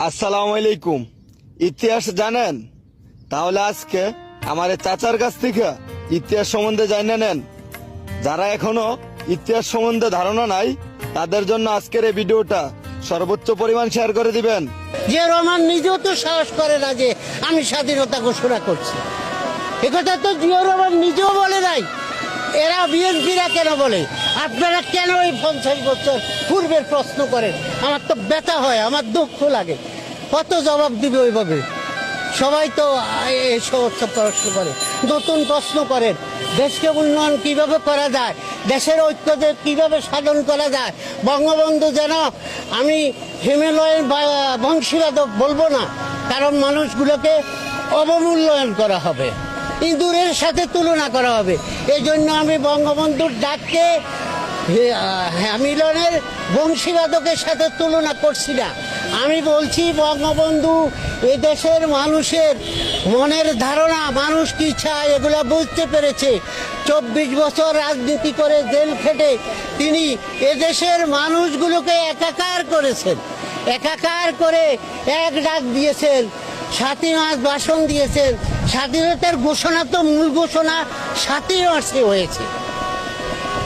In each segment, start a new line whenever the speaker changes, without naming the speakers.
আসসালামু আলাইকুম। ইতিহাস জানেন? তাহলে আজকে আমার এই চাচার কাছ থেকে ইতিহাস সম্বন্ধে জানে নেন। যারা এখনো ইতিহাস সম্বন্ধে ধারণা নাই তাদের জন্য আজকের এই ভিডিওটা সর্বোচ্চ পরিমাণ শেয়ার করে দিবেন।
যে রহমান নিজেও তো সাহস করে না যে আমি স্বাধীনতা ঘোষণা করছি, একথা তো জিয়া রহমান নিজেও বলে নাই। এরা বিএনপিরা কেন বলে? আপনারা কেন এই 50 বছর পূর্বের প্রশ্ন করেন? আমার তো ব্যথা হয়, আমার দুঃখ লাগে। কত জবাব দিবে ওইভাবে? সবাই তো এই সমস্ত প্রশ্ন করে, নতুন প্রশ্ন করেন। দেশকে উন্নয়ন কিভাবে করা যায়, দেশের ঐক্যকে কিভাবে সাধন করা যায়। বঙ্গবন্ধু যেন, আমি হিমালয়ের বংশীবাদক বলবো না, কারণ মানুষগুলোকে অবমূল্যায়ন করা হবে, ইঁদুরের সাথে তুলনা করা হবে। এই জন্য আমি বঙ্গবন্ধুর ডাককে হ্যামিলনের বংশীবাদকের সাথে তুলনা করছি না। আমি বলছি বঙ্গবন্ধু এদেশের মানুষের মনের ধারণা, মানুষ কি চায় এগুলা বুঝতে পেরেছে। 24 বছর রাজনীতি করে জেল খেটে তিনি এদেশের মানুষগুলোকে একাকার করেছেন, একাকার করে এক ডাক দিয়েছেন, 7ই মার্চ ভাষণ দিয়েছেন। স্বাধীনতার ঘোষণা তো মূল ঘোষণা 7ই মার্চে হয়েছে।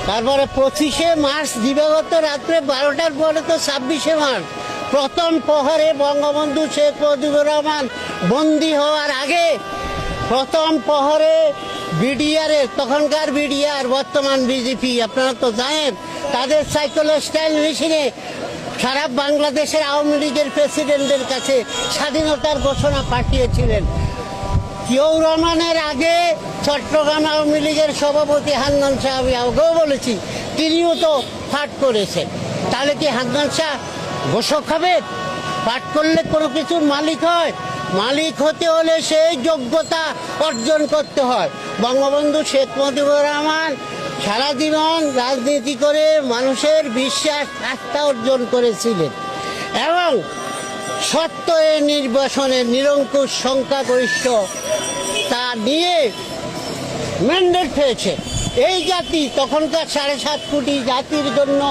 তারপরে 25শে মার্চ দিবাগত রাত্রে 12টার পরে তো 26শে মার্চ প্রথম প্রহরে বঙ্গবন্ধু শেখ মুজিবুর রহমান বন্দী হওয়ার আগে প্রথম প্রহরে বিডিআর, তখনকার বিডিআর বর্তমান বিজেপি, আপনারা তো জানেন, তাদের সাইকোলজিক্যাল মেশিনে সারা বাংলাদেশের আওয়ামী লীগের প্রেসিডেন্টের কাছে স্বাধীনতার ঘোষণা পাঠিয়েছিলেন। জিয়াউর রহমানের আগে চট্টগ্রাম আওয়ামী লীগের সভাপতি হান্নান শাহ, আমি আগেও বলেছি, তিনিও তো পাঠ করেছেন। তাহলে কি হান্নান শাহ ঘোষক হবে? পাঠ করলে কোনো কিছুর মালিক হয়? মালিক হতে হলে সেই যোগ্যতা অর্জন করতে হয়। বঙ্গবন্ধু শেখ মুজিবুর রহমান সারা জীবন রাজনীতি করে মানুষের বিশ্বাস, আস্থা অর্জন করেছিলেন এবং সত্য এ নির্বাচনের নিরঙ্কুশ সংখ্যাগরিষ্ঠ তা নিয়ে ম্যান্ডেট পেয়েছে। এই জাতি, তখনকার 7.5 কোটি জাতির জন্য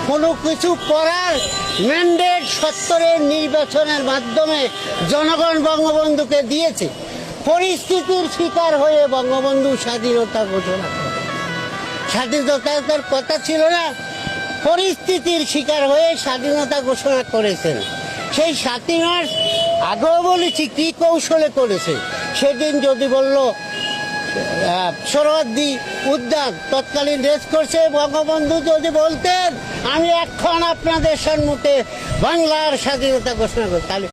কোনো কিছু করার ম্যান্ডেট 70-এর নির্বাচনের মাধ্যমে জনগণ বঙ্গবন্ধুকে দিয়েছে। পরিস্থিতির শিকার হয়ে বঙ্গবন্ধু স্বাধীনতা ঘোষণা করে। স্বাধীনতার কথা ছিল না, পরিস্থিতির শিকার হয়ে স্বাধীনতা ঘোষণা করেছেন। সেই 7ই মার্চ আগেও বলেছি কি কৌশলে করেছে। সেদিন যদি বলল সোহরাওয়ার্দী উদ্যান তৎকালীন রেস করছে, বঙ্গবন্ধু যদি বলতেন আমি এখন আপনাদের সম্মুখে বাংলার স্বাধীনতা ঘোষণা করি, তাহলে